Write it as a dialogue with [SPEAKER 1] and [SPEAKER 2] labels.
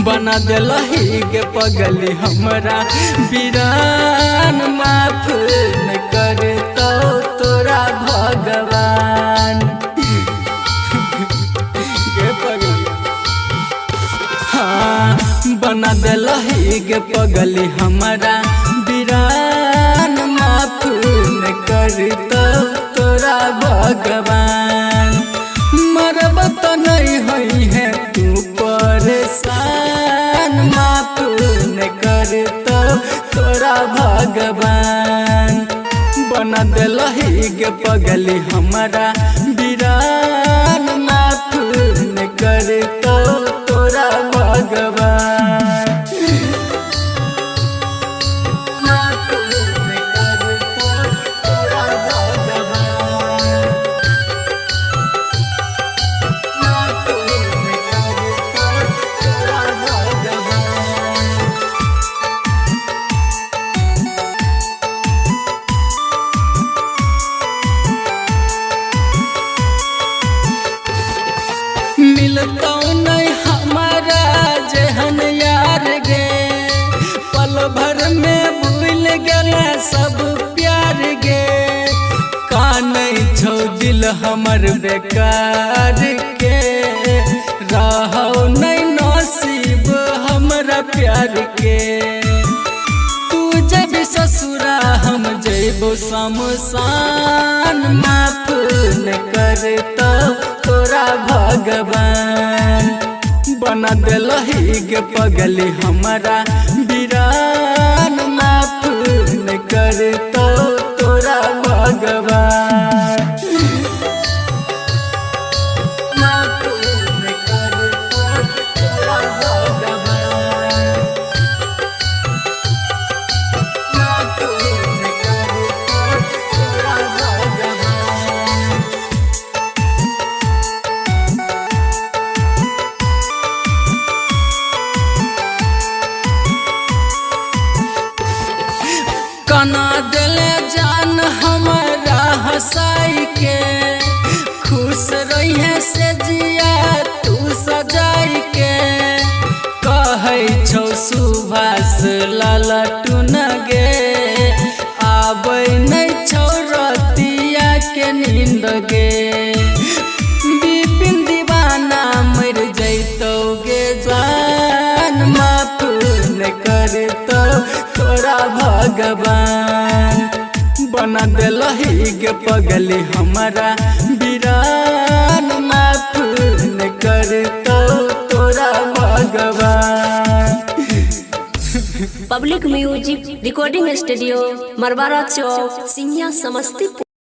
[SPEAKER 1] बना दिलही के पगली हमरा वीरान माफ न करे तो तोरा भगवान के पगली। हाँ बना दिलही के पगली हमरा वीरान माफ न करे तो तोरा भगवान। मरब तो नहीं हुई है तू परेशान माफ न करे तो तोरा भगवान। बना दिलही के पगली हमरा वीरान माफ न करे तो तोरा भगवान। मिलता नहीं हमारा जहन यार गे, पल भर में भूल गया सब प्यार गे। कानई छौ दिल हमर बेकार के, रहो नहीं नसीब हमरा प्यार के। तू जब ससुरा हम जैबो शमशान माफ न करे तो तोरा भगवान। बना दिलही के पगली हमरा वीरान माफ न करे तो तोरा भगवान। कना दिले जान हमारा हंसाई के, खुश रही से जिया तू सजाई के। कहै छौ सुभाष ललटुन गे, आबै नहीं छौ रतिया के नींद गे। बिपिन दीवाना मर जैतौ गे जान माफ न करे तो तोरा भगवान। बना दिलही के पगली हमरा वीरान माफ न करे तो तोरा भगवान।
[SPEAKER 2] पब्लिक म्यूजिक रिकॉर्डिंग स्टूडियो मरवारा चौक सिंघिया समस्तीपुर।